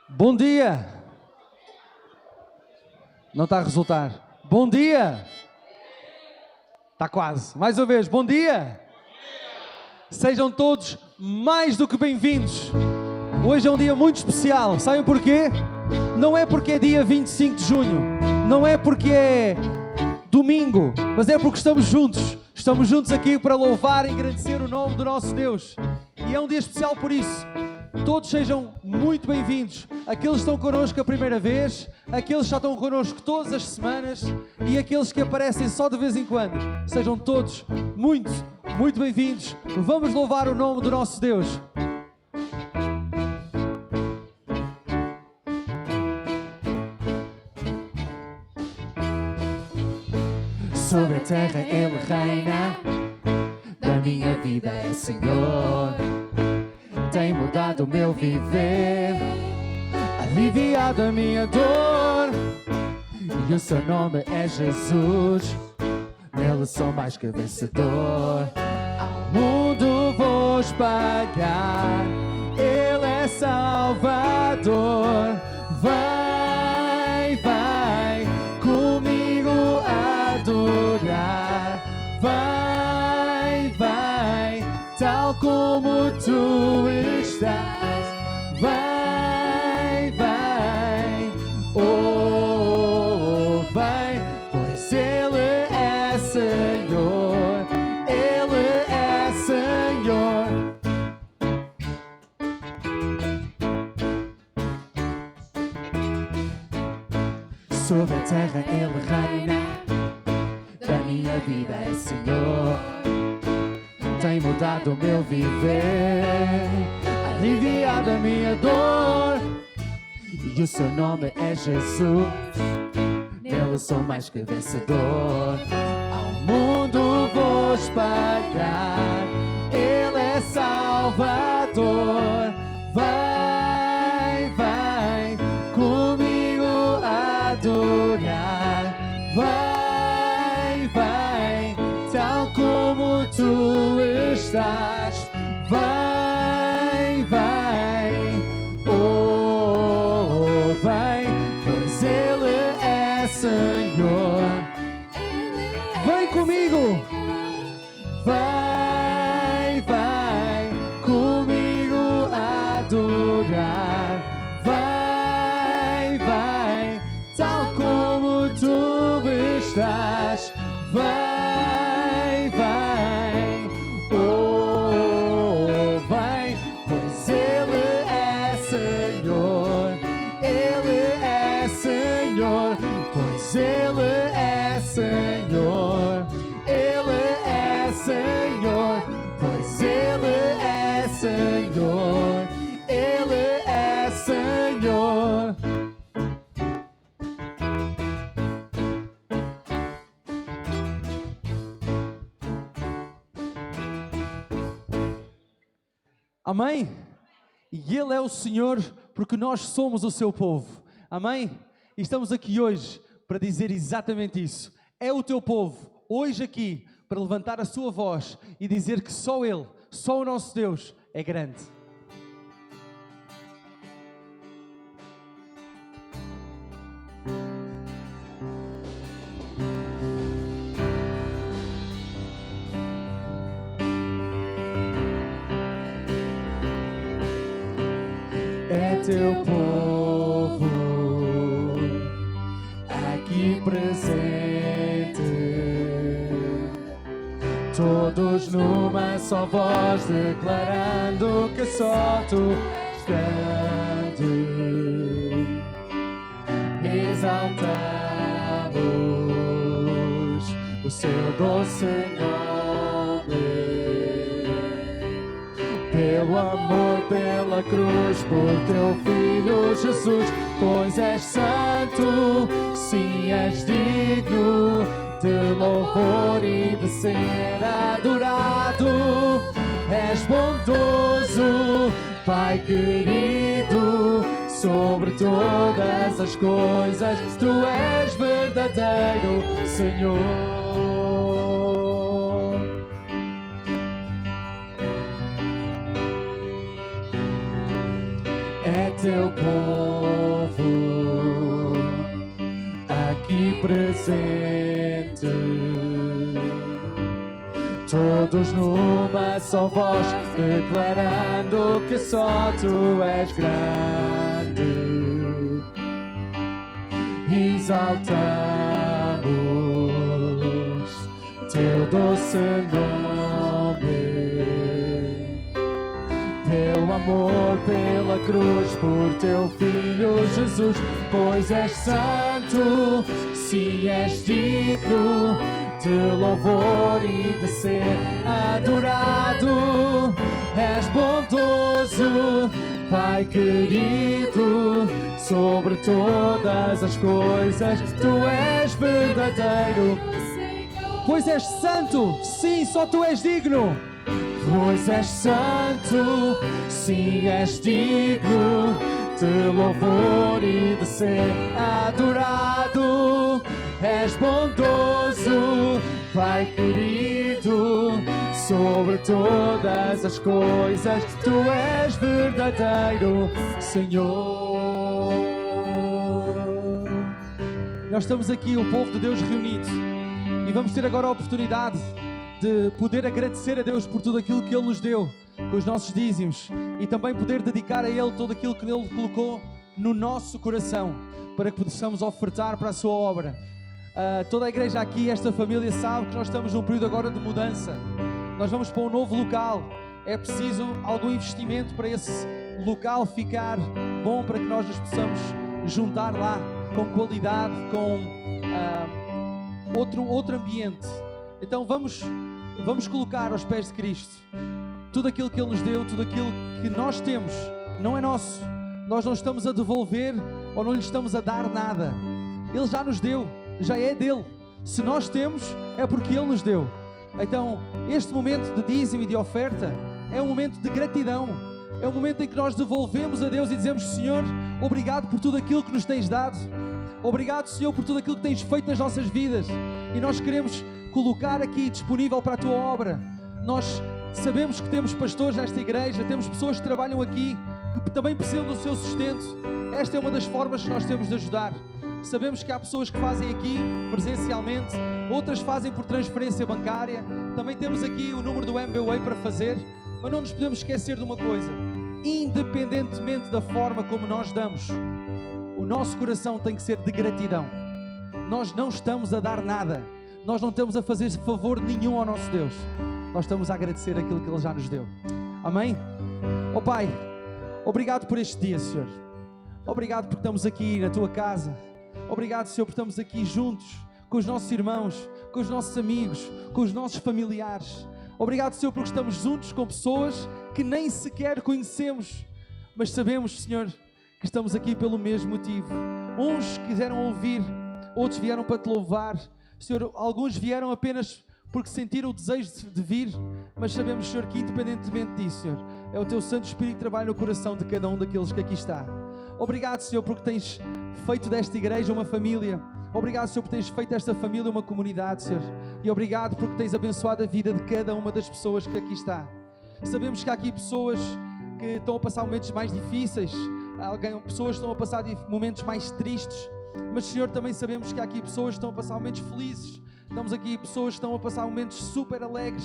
Bom dia! Não está a resultar. Bom dia! Está quase. Mais uma vez, bom dia! Sejam todos mais do que bem-vindos. Hoje é um dia muito especial. Sabem porquê? Não é porque é dia 25 de junho. Não é porque é domingo. Mas é porque estamos juntos. Estamos juntos aqui para louvar e engrandecer o nome do nosso Deus. E é um dia especial por isso. Todos sejam muito bem-vindos. Aqueles que estão connosco a primeira vez, aqueles que já estão connosco todas as semanas e aqueles que aparecem só de vez em quando. Sejam todos muito bem-vindos. Vamos louvar o nome do nosso Deus. Sobre a terra Ele reina, da minha vida é Senhor. Tem mudado o meu viver, aliviado a minha dor. E o seu nome é Jesus, nele sou mais que vencedor. Ao mundo vou espalhar, Ele é Salvador. Vai comigo adorar. Vai, tal como tu estás. Vai, oh, vai, pois Ele é Senhor, Ele é Senhor. Sobre a terra Ele reina, da minha vida é Senhor. Tem mudado o meu viver, aliviado a minha dor. E o seu nome é Jesus, nele sou mais que vencedor. Ao mundo vou espalhar, Ele é Salvador. Vai comigo adorar. Vai, tal como tu estás. Vai, oh, vai, pois Ele é Senhor. Vem comigo! Vai comigo adorar. Vai, tal como tu estás. Vai, oh, vai, pois Ele é Senhor. Ele é Senhor, pois Ele é Senhor. Ele é Senhor, pois Ele é Senhor. Ele é Senhor. Amém? E Ele é o Senhor porque nós somos o seu povo. Amém? E estamos aqui hoje para dizer exatamente isso. É o teu povo, hoje aqui, para levantar a sua voz e dizer que só Ele, só o nosso Deus é grande. É teu povo aqui presente, todos numa só voz declarando que só tu és grande. Exaltamos o seu doce nome, pelo amor, pela cruz, por teu Filho Jesus. Pois és santo, sim, és digno de louvor e de ser adorado. És bondoso, Pai querido, sobre todas as coisas. Tu és verdadeiro, Senhor. É teu povo presente. Todos numa só voz, declarando que só Tu és grande. Exaltamos Teu doce nome. Teu amor pela cruz, por Teu Filho Jesus, pois és santo, sim, és digno de louvor e de ser adorado. És bondoso, Pai querido, sobre todas as coisas, Tu és verdadeiro. Pois és santo, sim, só Tu és digno. Pois és santo, sim, és digno de louvor e de ser adorado. És bondoso, Pai querido, sobre todas as coisas, Tu és verdadeiro, Senhor. Nós estamos aqui, o povo de Deus reunido, e vamos ter agora a oportunidade de poder agradecer a Deus por tudo aquilo que Ele nos deu, com os nossos dízimos, e também poder dedicar a Ele tudo aquilo que Ele colocou no nosso coração, para que possamos ofertar para a Sua obra. Toda a igreja aqui, esta família, sabe que nós estamos num período agora de mudança. Nós vamos para um novo local. É preciso algum investimento para esse local ficar bom, para que nós nos possamos juntar lá com qualidade, com outro ambiente. Então vamos colocar aos pés de Cristo tudo aquilo que Ele nos deu, tudo aquilo que nós temos. Não é nosso. Nós não estamos a devolver ou não lhe estamos a dar nada. Ele já nos deu, já é dele. Se nós temos, é porque Ele nos deu. Então, este momento de dízimo e de oferta é um momento de gratidão. É um momento em que nós devolvemos a Deus e dizemos: Senhor, obrigado por tudo aquilo que nos tens dado. Obrigado, Senhor, por tudo aquilo que tens feito nas nossas vidas. E nós queremos colocar aqui disponível para a Tua obra. Nós sabemos que temos pastores nesta igreja, temos pessoas que trabalham aqui, que também precisam do seu sustento. Esta é uma das formas que nós temos de ajudar. Sabemos que há pessoas que fazem aqui presencialmente, outras fazem por transferência bancária. Também temos aqui o número do MBWay para fazer. Mas não nos podemos esquecer de uma coisa: independentemente da forma como nós damos, o nosso coração tem que ser de gratidão. Nós não estamos a dar nada, nós não estamos a fazer favor nenhum ao nosso Deus. Nós estamos a agradecer aquilo que Ele já nos deu. Amém? Oh Pai, obrigado por este dia, Senhor. Obrigado porque estamos aqui na Tua casa. Obrigado, Senhor, porque estamos aqui juntos com os nossos irmãos, com os nossos amigos, com os nossos familiares. Obrigado, Senhor, porque estamos juntos com pessoas que nem sequer conhecemos, mas sabemos, Senhor, que estamos aqui pelo mesmo motivo. Uns quiseram ouvir, outros vieram para Te louvar. Senhor, alguns vieram apenas porque sentiram o desejo de vir, mas sabemos, Senhor, que independentemente disso, Senhor, é o Teu Santo Espírito que trabalha no coração de cada um daqueles que aqui está. Obrigado, Senhor, porque tens feito desta igreja uma família. Obrigado, Senhor, porque tens feito esta família uma comunidade, Senhor. E obrigado porque tens abençoado a vida de cada uma das pessoas que aqui está. Sabemos que há aqui pessoas que estão a passar momentos mais difíceis, pessoas que estão a passar momentos mais tristes, mas, Senhor, também sabemos que há aqui pessoas que estão a passar momentos felizes. Estamos aqui pessoas que estão a passar momentos super alegres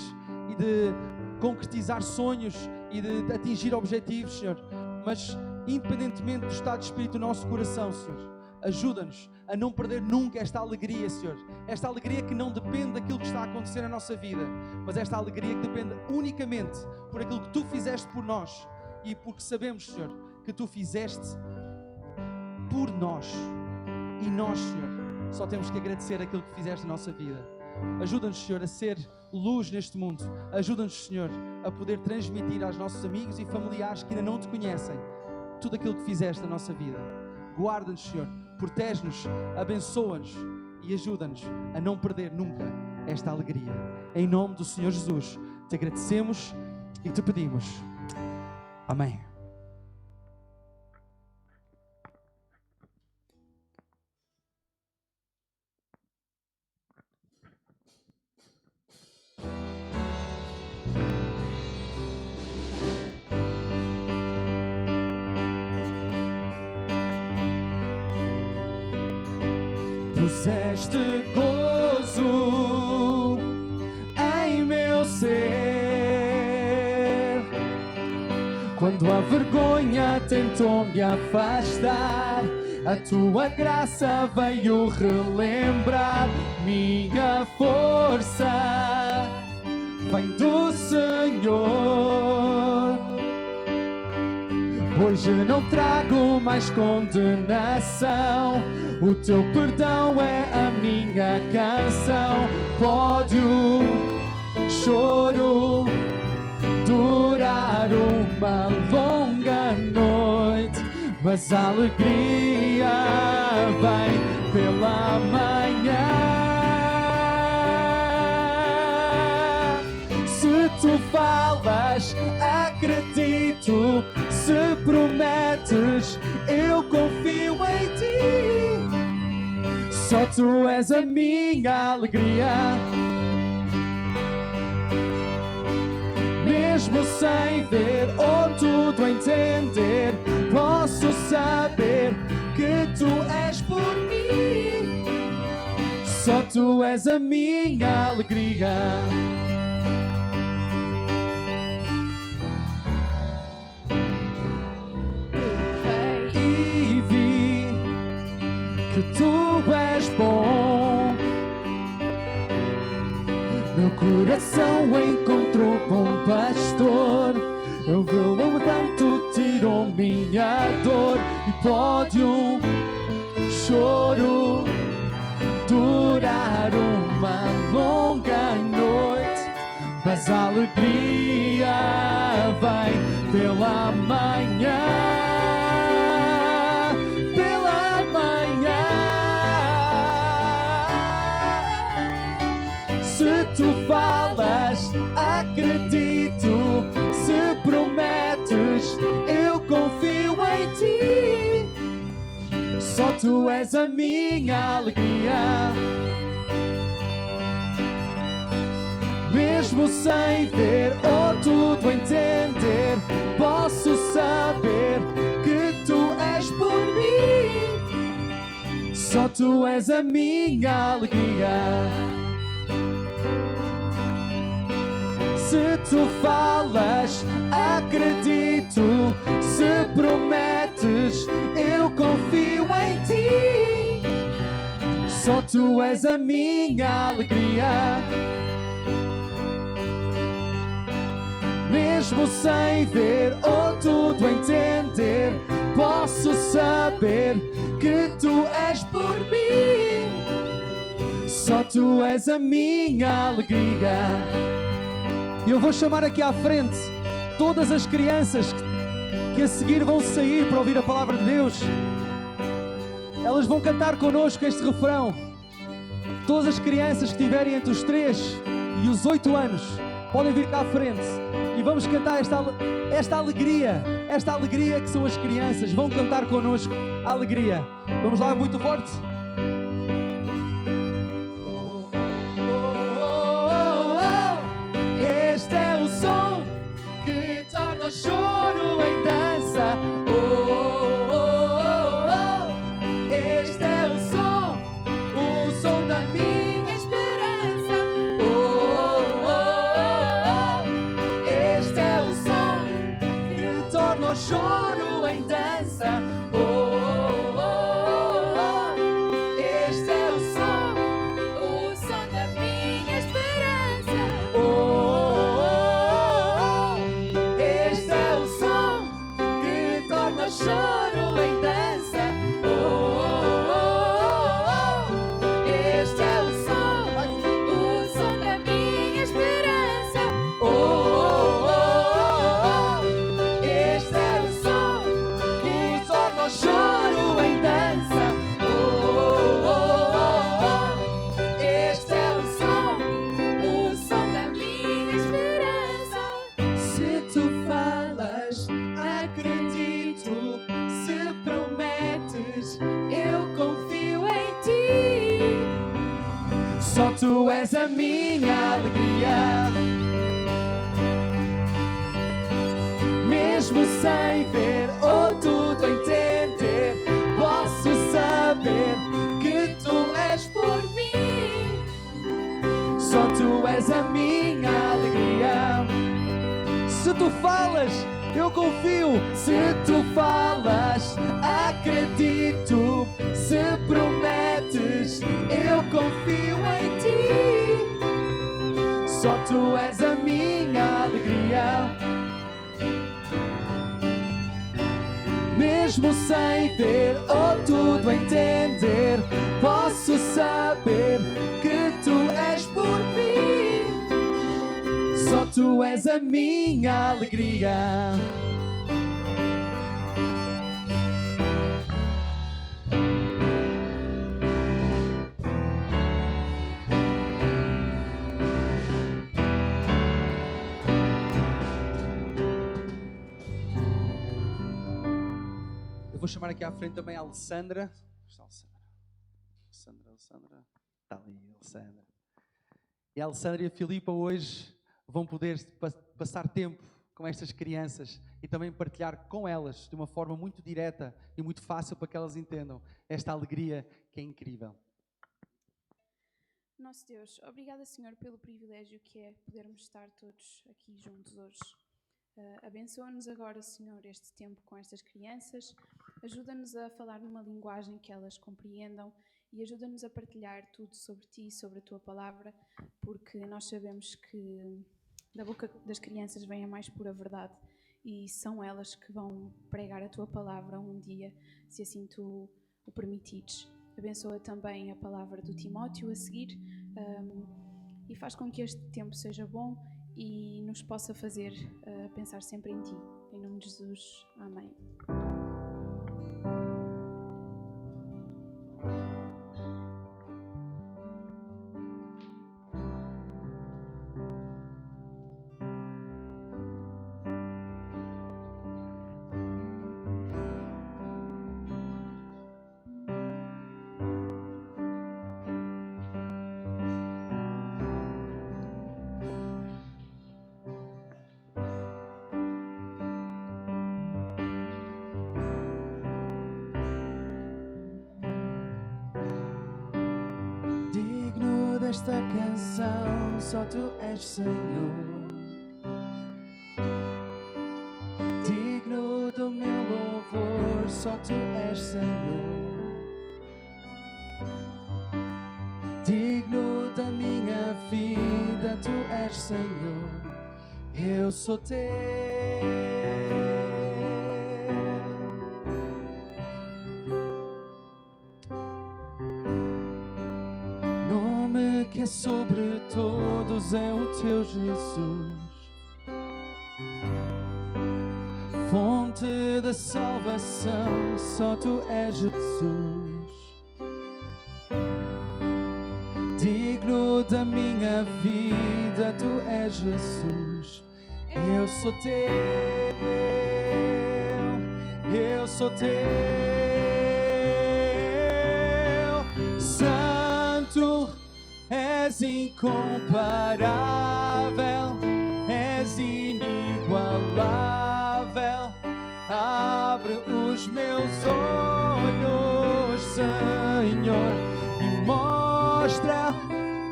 e de concretizar sonhos e de atingir objetivos, Senhor. Mas, independentemente do estado de espírito do nosso coração, Senhor, ajuda-nos a não perder nunca esta alegria, Senhor. Esta alegria que não depende daquilo que está a acontecer na nossa vida, mas esta alegria que depende unicamente por aquilo que Tu fizeste por nós e porque sabemos, Senhor, que Tu fizeste por nós. E nós, Senhor, só temos que agradecer aquilo que fizeste na nossa vida. Ajuda-nos, Senhor, a ser luz neste mundo. Ajuda-nos, Senhor, a poder transmitir aos nossos amigos e familiares que ainda não Te conhecem tudo aquilo que fizeste na nossa vida. Guarda-nos, Senhor, protege-nos, abençoa-nos e ajuda-nos a não perder nunca esta alegria. Em nome do Senhor Jesus, Te agradecemos e Te pedimos. Amém. Puseste gozo em meu ser. Quando a vergonha tentou me afastar, a tua graça veio relembrar. Minha força vem do Senhor. Hoje não trago mais condenação, o teu perdão é a minha canção. Pode o choro durar uma longa noite, mas a alegria vem pela manhã. Se tu falas, acredito. Se prometes, eu confio em ti. Só tu és a minha alegria. Mesmo sem ver ou tudo entender, posso saber que tu és por mim. Só tu és a minha alegria. E vi que tu és bom. Meu coração encontrou bom pastor. Eu vi-o tanto, tirou minha dor. E pode um choro durar uma longa noite, mas a alegria vem pela manhã. Pela manhã. Se tu falas, acredito. Se prometes, eu confio em ti. Só tu és a minha alegria. Mesmo sem ver ou tudo entender, posso saber que tu és por mim. Só tu és a minha alegria. Se tu falas, acredito. Se prometes, eu confio em ti. Só tu és a minha alegria. Mesmo sem ver ou tudo entender, posso saber que tu és por mim. Só tu és a minha alegria. Eu vou chamar aqui à frente todas as crianças que a seguir vão sair para ouvir a palavra de Deus. Elas vão cantar connosco este refrão. Todas as crianças que estiverem entre os 3 e os 8 anos podem vir cá à frente e vamos cantar esta alegria que são as crianças. Vão cantar connosco a alegria. Vamos lá, muito forte. Este é o som que torna o choro em dança. Este é o som da minha esperança. Este é o som que torna o choro em dança. Este é o som da minha esperança. Este é o som que torna o choro em dança. Este é o som da minha esperança. Este é o som que torna o choro em dança. Este é o som da minha esperança. Se tu falas, acredito. Se prometes, eu confio em ti. Só tu és a minha alegria. Mesmo sem ver ou tudo entender, posso saber que tu és por tu és a minha alegria. Se tu falas, eu confio. Se tu falas, acredito. Se prometes, eu confio em ti. Só tu és a minha alegria. Mesmo sem ver ou tudo entender, posso saber que tu és por mim. Só tu és a minha alegria. Eu vou chamar aqui à frente também a Alessandra. Está a Alessandra. Está ali, Alessandra. E a Alessandra e a Filipa hoje vão poder passar tempo com estas crianças e também partilhar com elas de uma forma muito direta e muito fácil para que elas entendam esta alegria que é incrível. Nosso Deus, obrigada, Senhor, pelo privilégio que é podermos estar todos aqui juntos hoje. Abençoa-nos agora, Senhor, este tempo com estas crianças. Ajuda-nos a falar numa linguagem que elas compreendam e ajuda-nos a partilhar tudo sobre Ti, sobre a Tua Palavra, porque nós sabemos que da boca das crianças vem a mais pura verdade e são elas que vão pregar a Tua Palavra um dia, se assim Tu o permitires. Abençoa também a palavra do Timóteo a seguir e faz com que este tempo seja bom e nos possa fazer pensar sempre em Ti. Em nome de Jesus. Amém. Esta canção, só tu és Senhor. Digno do meu louvor, só tu és Senhor. Digno da minha vida, tu és Senhor. Eu sou teu. Que sobre todos é o teu Jesus, fonte da salvação, só tu és Jesus. Digno da minha vida, tu és Jesus. Eu sou teu, eu sou teu. Santo, és incomparável, és inigualável. Abre os meus olhos, Senhor, e mostra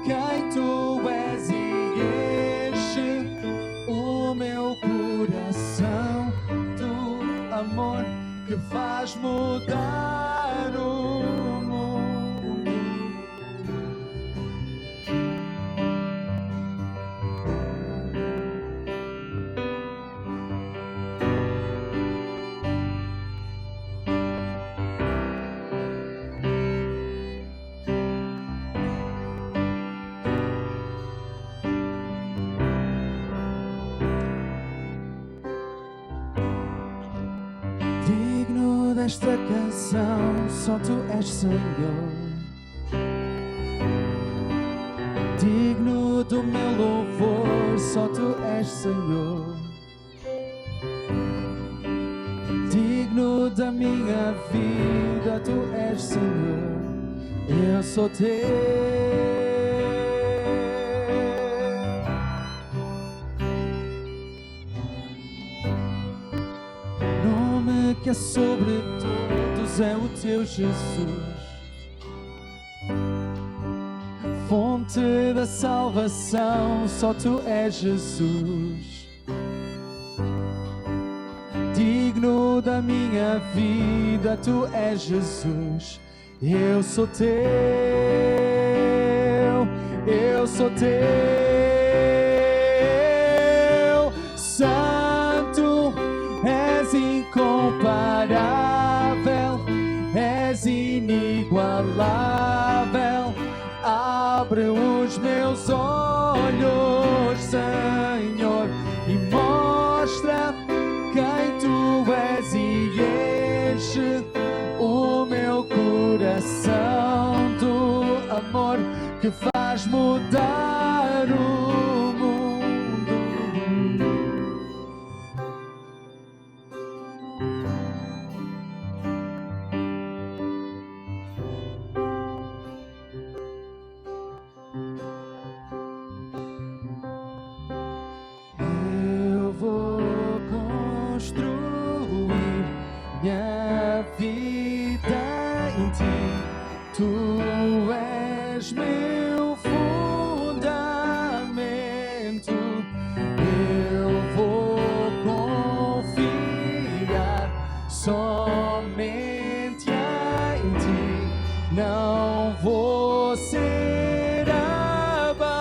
quem tu és e enche o meu coração do amor que faz mudar o mundo. Esta canção, só tu és Senhor. Digno do meu louvor, só tu és Senhor. Digno da minha vida, tu és Senhor. Eu sou teu. Que é sobre todos é o teu Jesus, fonte fonte da salvação, só tu és Jesus. Digno da minha vida, tu és Jesus. Eu sou teu, eu sou teu. Santo, és incomparável, és inigualável. Abre os meus olhos, Senhor, e mostra quem tu és e enche o meu coração do amor que faz mudar o mundo. Eu vou construir minha vida em ti. Tu és meu fundamento. Eu vou confiar somente em ti. Não vou ser abalado.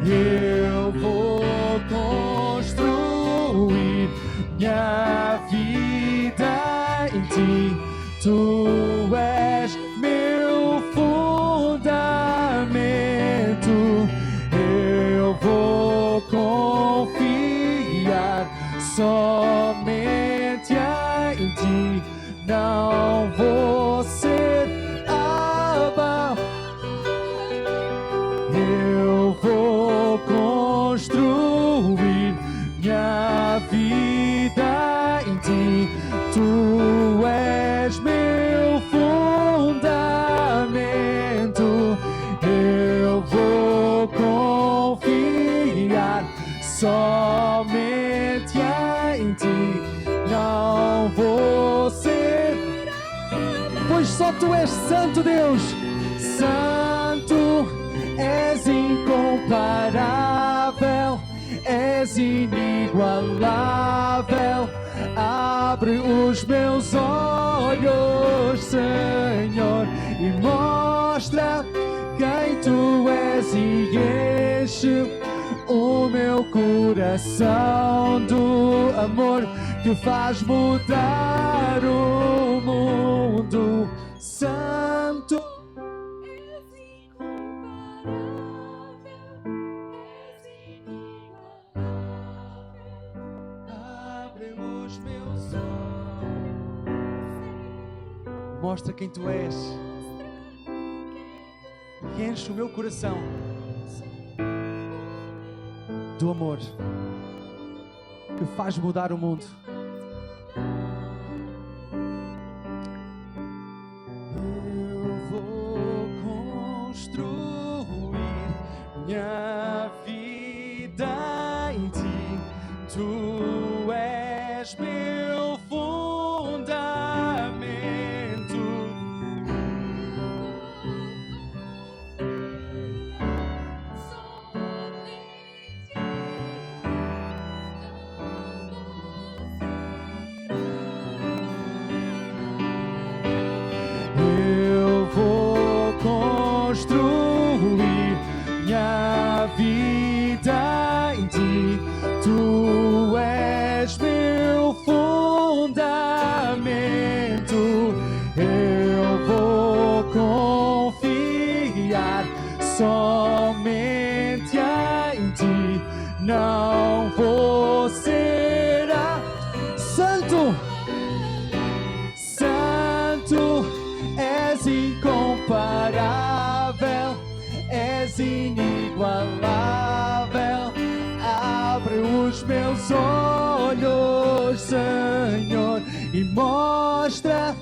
Eu vou construir minha vida em ti. Tu és meu fundamento. Eu vou confiar somente em ti. Não vou ser abalado. Eu vou construir minha vida em ti. Tu és meu fundamento. Eu vou confiar somente em ti. Não vou ser, pois só tu és santo, Deus. Santo, és incomparável, és inigualável. Abre os meus olhos, Senhor, e mostra quem tu és e enche o meu coração do amor que faz mudar o mundo. Santo, mostra quem tu és e enche o meu coração do amor que faz mudar o mundo. Eu vou construir minha vida em ti. Tu és meu fundamento. Eu vou construir minha vida em ti. Tu és meu fundamento. Eu vou confiar somente em ti. Não vou ser santo. Santo, és incomparável, és inigualável. Abre os meus olhos, Senhor, e mostra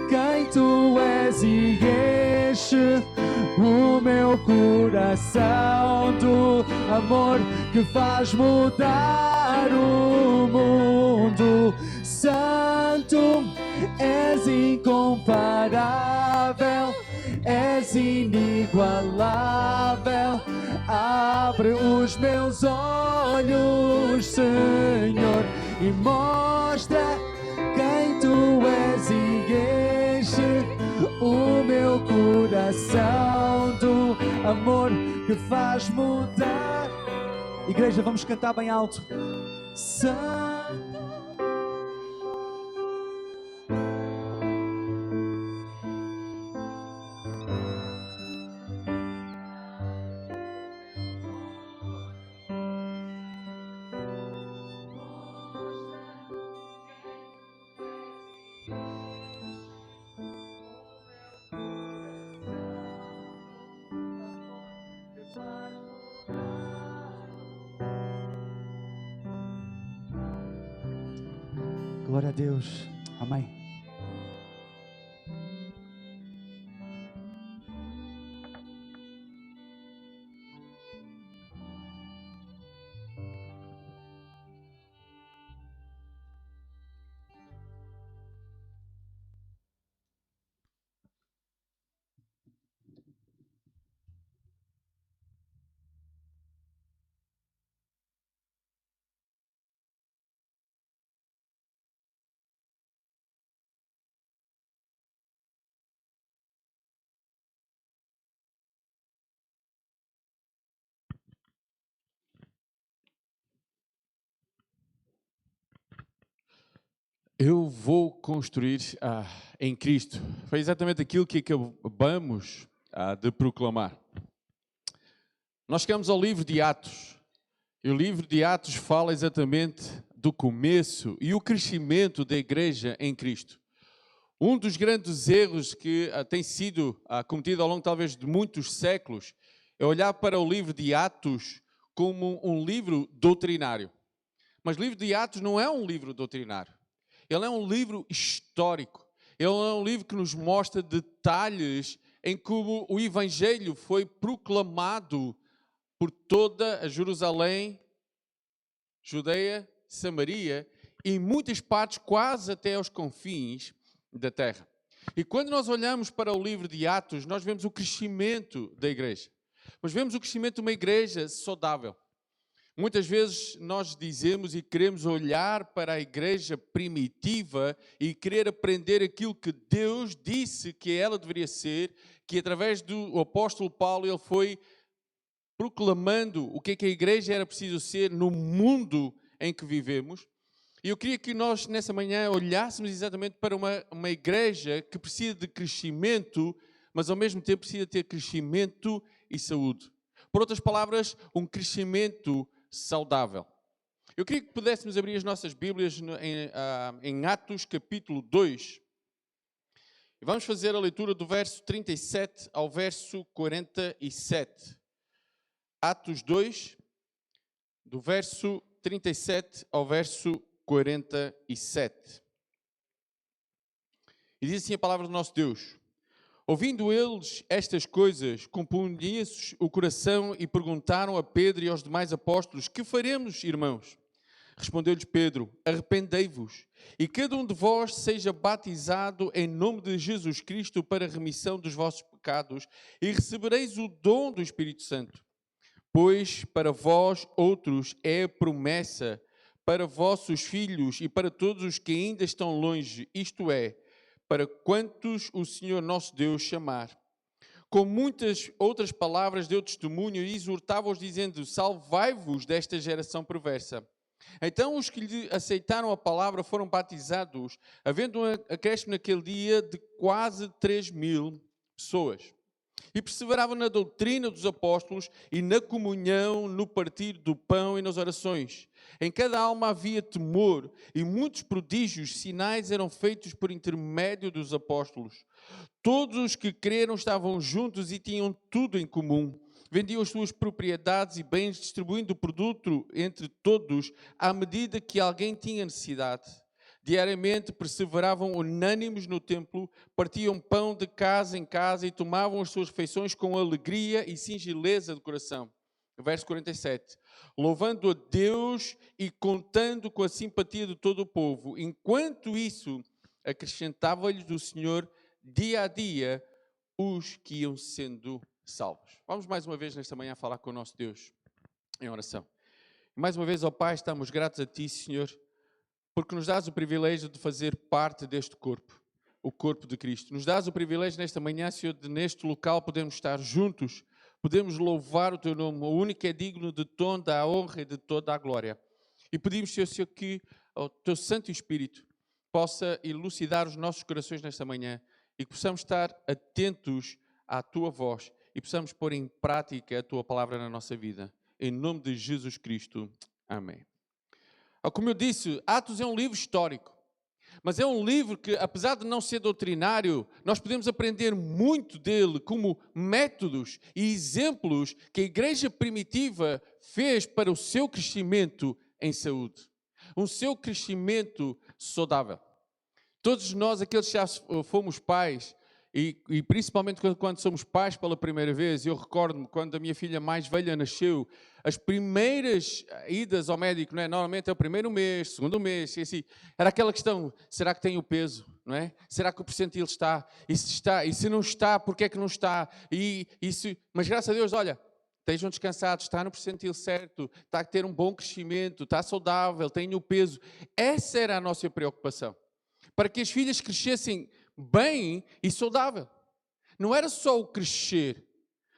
quem tu és e enche o meu coração do amor que faz mudar o mundo. Santo, és incomparável, és inigualável. Abre os meus olhos, Senhor, e mostra quem tu és e enche o meu coração do amor que faz mudar. Igreja, vamos cantar bem alto. Santo. Glória a Deus. Amém. Eu vou construir em Cristo. Foi exatamente aquilo que acabamos de proclamar. Nós chegamos ao livro de Atos. E o livro de Atos fala exatamente do começo e o crescimento da igreja em Cristo. Um dos grandes erros que tem sido cometido ao longo talvez de muitos séculos é olhar para o livro de Atos como um livro doutrinário. Mas o livro de Atos não é um livro doutrinário. Ele é um livro histórico. Ele é um livro que nos mostra detalhes em como o Evangelho foi proclamado por toda a Jerusalém, Judeia, Samaria e em muitas partes, quase até aos confins da terra. E quando nós olhamos para o livro de Atos, nós vemos o crescimento da igreja. Mas vemos o crescimento de uma igreja saudável. Muitas vezes nós dizemos e queremos olhar para a igreja primitiva e querer aprender aquilo que Deus disse que ela deveria ser, que através do apóstolo Paulo ele foi proclamando o que é que a igreja era preciso ser no mundo em que vivemos. E eu queria que nós nessa manhã olhássemos exatamente para uma igreja que precisa de crescimento, mas ao mesmo tempo precisa ter crescimento e saúde. Por outras palavras, um crescimento saudável. Eu queria que pudéssemos abrir as nossas Bíblias em Atos capítulo 2. E vamos fazer a leitura do verso 37 ao verso 47. Atos 2, do verso 37 ao verso 47. E diz assim a palavra do nosso Deus. Ouvindo eles estas coisas, compunha-se o coração e perguntaram a Pedro e aos demais apóstolos: que faremos, irmãos? Respondeu-lhes Pedro: arrependei-vos, e cada um de vós seja batizado em nome de Jesus Cristo para a remissão dos vossos pecados, e recebereis o dom do Espírito Santo. Pois para vós outros é a promessa, para vossos filhos e para todos os que ainda estão longe, isto é, para quantos o Senhor nosso Deus chamar. Com muitas outras palavras deu testemunho e exortava-os dizendo: salvai-vos desta geração perversa. Então os que lhe aceitaram a palavra foram batizados, havendo um acréscimo naquele dia de quase 3.000 pessoas. E perseveravam na doutrina dos apóstolos e na comunhão, no partir do pão e nas orações. Em cada alma havia temor, e muitos prodígios, sinais eram feitos por intermédio dos apóstolos. Todos os que creram estavam juntos e tinham tudo em comum. Vendiam as suas propriedades e bens, distribuindo o produto entre todos, à medida que alguém tinha necessidade. Diariamente perseveravam unânimes no templo, partiam pão de casa em casa e tomavam as suas refeições com alegria e singeleza de coração. Verso 47. Louvando a Deus e contando com a simpatia de todo o povo. Enquanto isso, acrescentava-lhes o Senhor dia a dia os que iam sendo salvos. Vamos mais uma vez nesta manhã falar com o nosso Deus em oração. Mais uma vez, ó Pai, estamos gratos a Ti, Senhor, porque nos dás o privilégio de fazer parte deste corpo, o corpo de Cristo. Nos dás o privilégio nesta manhã, Senhor, de neste local podermos estar juntos, podemos louvar o Teu nome, o único que é digno de toda a honra e de toda a glória. E pedimos, Senhor, que o Teu Santo Espírito possa elucidar os nossos corações nesta manhã e que possamos estar atentos à Tua voz e possamos pôr em prática a Tua palavra na nossa vida. Em nome de Jesus Cristo. Amém. Como eu disse, Atos é um livro histórico, mas é um livro que, apesar de não ser doutrinário, nós podemos aprender muito dele como métodos e exemplos que a igreja primitiva fez para o seu crescimento em saúde. Um seu crescimento saudável. Todos nós, aqueles que já fomos pais, e principalmente quando somos pais pela primeira vez, eu recordo-me quando a minha filha mais velha nasceu, as primeiras idas ao médico, não é? Normalmente é o primeiro mês, segundo mês, e assim, era aquela questão, será que tem o peso, não é? Será que o percentil está? E se não está, porquê é que não está? Mas graças a Deus, olha, estejam descansados, está no percentil certo, está a ter um bom crescimento, está saudável, tem o peso. Essa era a nossa preocupação, para que as filhas crescessem bem e saudável. Não era só o crescer,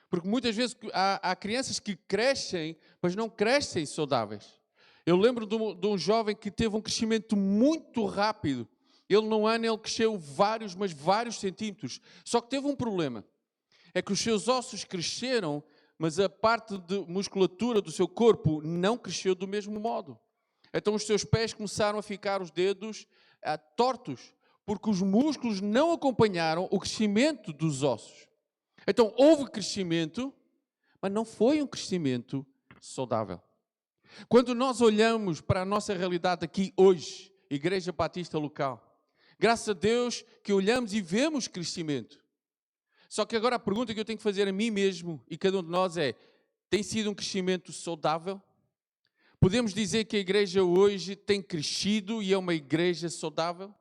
porque muitas vezes há crianças que crescem, mas não crescem saudáveis. Eu lembro de um jovem que teve um crescimento muito rápido. Ele num ano ele cresceu vários centímetros. Só que teve um problema. É que os seus ossos cresceram, mas a parte de musculatura do seu corpo não cresceu do mesmo modo. Então os seus pés começaram a ficar os dedos tortos, porque os músculos não acompanharam o crescimento dos ossos. Então, houve crescimento, mas não foi um crescimento saudável. Quando nós olhamos para a nossa realidade aqui hoje, Igreja Batista Local, graças a Deus que olhamos e vemos crescimento. Só que agora a pergunta que eu tenho que fazer a mim mesmo e cada um de nós é, tem sido um crescimento saudável? Podemos dizer que a igreja hoje tem crescido e é uma igreja saudável?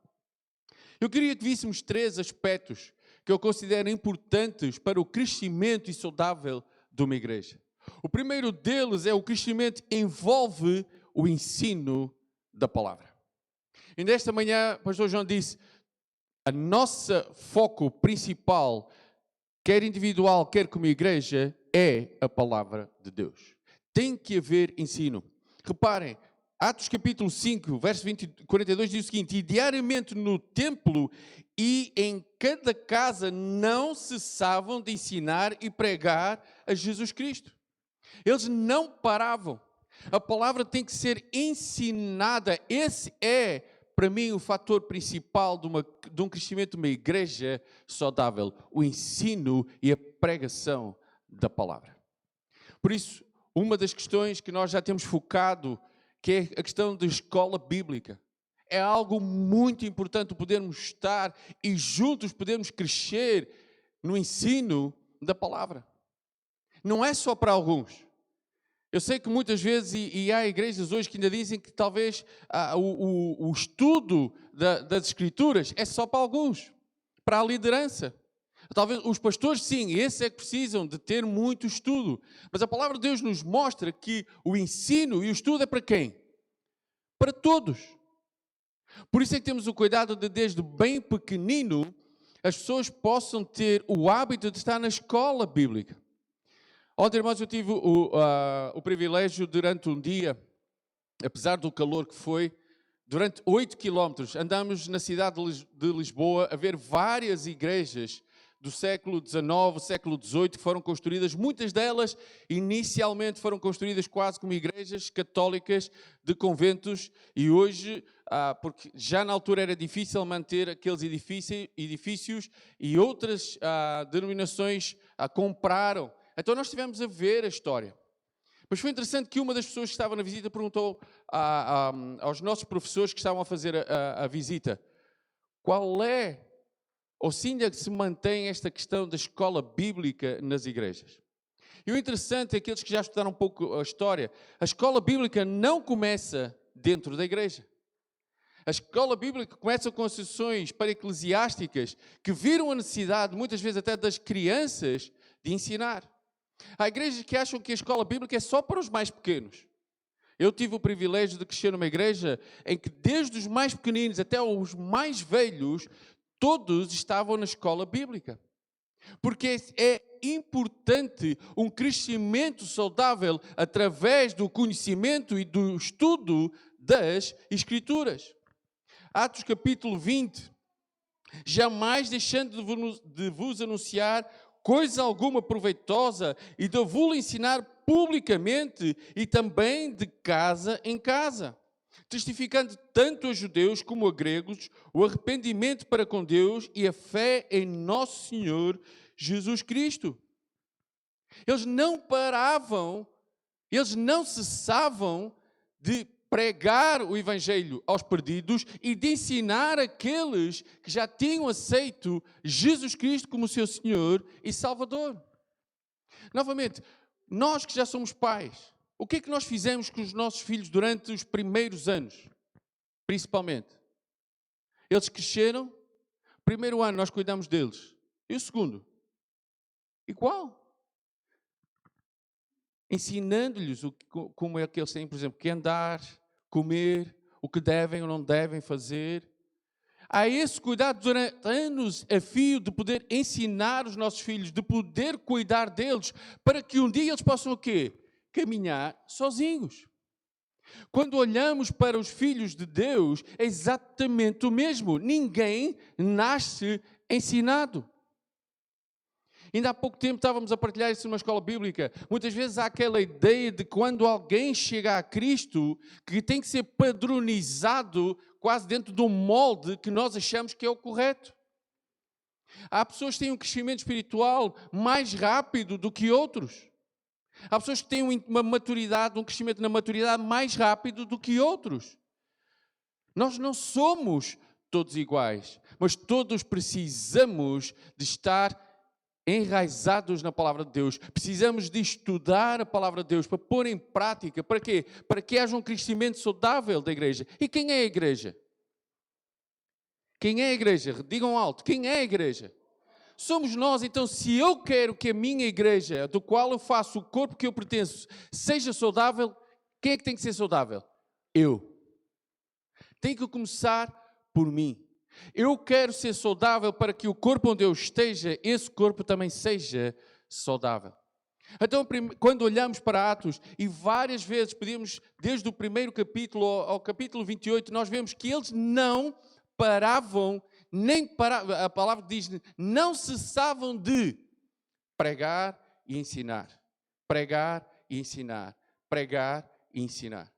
Eu queria que víssemos 3 aspectos que eu considero importantes para o crescimento e saudável de uma igreja. O primeiro deles é o crescimento envolve o ensino da palavra. E nesta manhã, o pastor João disse, a nossa foco principal, quer individual, quer como igreja, é a palavra de Deus. Tem que haver ensino. Reparem, Atos capítulo 5, verso 42 diz o seguinte, e diariamente no templo e em cada casa não cessavam de ensinar e pregar a Jesus Cristo. Eles não paravam. A palavra tem que ser ensinada. Esse é, para mim, o fator principal de um crescimento de uma igreja saudável. O ensino e a pregação da palavra. Por isso, uma das questões que nós já temos focado, que é a questão da escola bíblica. É algo muito importante podermos estar e juntos podermos crescer no ensino da palavra. Não é só para alguns. Eu sei que muitas vezes, e há igrejas hoje que ainda dizem que talvez o estudo das Escrituras é só para alguns, para a liderança. Talvez os pastores, sim, esses é que precisam de ter muito estudo. Mas a palavra de Deus nos mostra que o ensino e o estudo é para quem? Para todos. Por isso é que temos o cuidado de, desde bem pequenino, as pessoas possam ter o hábito de estar na escola bíblica. Ontem, irmãos, eu tive o privilégio durante um dia, apesar do calor que foi, durante 8 quilómetros, andamos na cidade de Lisboa a ver várias igrejas do século XIX, século XVIII, que foram construídas, muitas delas inicialmente foram construídas quase como igrejas católicas de conventos e hoje, porque já na altura era difícil manter aqueles edifícios e outras denominações compraram. Então nós estivemos a ver a história. Mas foi interessante que uma das pessoas que estava na visita perguntou aos nossos professores que estavam a fazer a visita, qual é ou se ainda se mantém esta questão da escola bíblica nas igrejas. E o interessante é que aqueles que já estudaram um pouco a história, a escola bíblica não começa dentro da igreja. A escola bíblica começa com associações para eclesiásticas que viram a necessidade, muitas vezes até das crianças, de ensinar. Há igrejas que acham que a escola bíblica é só para os mais pequenos. Eu tive o privilégio de crescer numa igreja em que desde os mais pequeninos até os mais velhos, todos estavam na escola bíblica. Porque é importante um crescimento saudável através do conhecimento e do estudo das Escrituras. Atos capítulo 20. Jamais deixando de vos anunciar coisa alguma proveitosa e de vos ensinar publicamente e também de casa em casa, testificando tanto a judeus como a gregos o arrependimento para com Deus e a fé em nosso Senhor Jesus Cristo. Eles não paravam, eles não cessavam de pregar o Evangelho aos perdidos e de ensinar aqueles que já tinham aceito Jesus Cristo como seu Senhor e Salvador. Novamente, nós que já somos pais, o que é que nós fizemos com os nossos filhos durante os primeiros anos, principalmente? Eles cresceram, primeiro ano nós cuidamos deles, e o segundo? Igual. Ensinando-lhes como é que eles têm, por exemplo, que andar, comer, o que devem ou não devem fazer. Há esse cuidado durante anos a fio de poder ensinar os nossos filhos, de poder cuidar deles, para que um dia eles possam o quê? Caminhar sozinhos. Quando olhamos para os filhos de Deus, é exatamente o mesmo. Ninguém nasce ensinado. Ainda há pouco tempo estávamos a partilhar isso numa escola bíblica. Muitas vezes há aquela ideia de quando alguém chega a Cristo, que tem que ser padronizado quase dentro de um molde que nós achamos que é o correto. Há pessoas que têm um crescimento espiritual mais rápido do que outros. Há pessoas que têm uma maturidade, um crescimento na maturidade mais rápido do que outros. Nós não somos todos iguais, mas todos precisamos de estar enraizados na palavra de Deus. Precisamos de estudar a palavra de Deus para pôr em prática. Para quê? Para que haja um crescimento saudável da igreja. E quem é a igreja? Quem é a igreja? Digam alto. Quem é a igreja? Somos nós. Então, se eu quero que a minha igreja, do qual eu faço o corpo que eu pertenço, seja saudável, quem é que tem que ser saudável? Eu. Tem que começar por mim. Eu quero ser saudável para que o corpo onde eu esteja, esse corpo também seja saudável. Então, quando olhamos para Atos, e várias vezes pedimos, desde o primeiro capítulo ao capítulo 28, nós vemos que eles não paravam, a palavra diz, não cessavam de pregar e ensinar. Pregar e ensinar. Pregar e ensinar.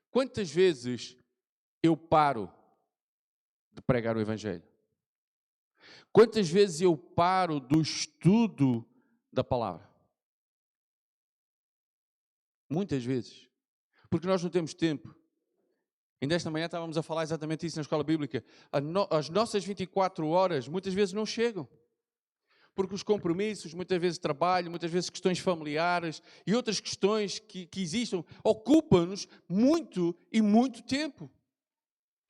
Quantas vezes eu paro de pregar o Evangelho? Quantas vezes eu paro do estudo da palavra? Muitas vezes. Porque nós não temos tempo. Ainda esta manhã estávamos a falar exatamente isso na escola bíblica. As nossas 24 horas muitas vezes não chegam. Porque os compromissos, muitas vezes trabalho, muitas vezes questões familiares e outras questões que existam, ocupam-nos muito e muito tempo.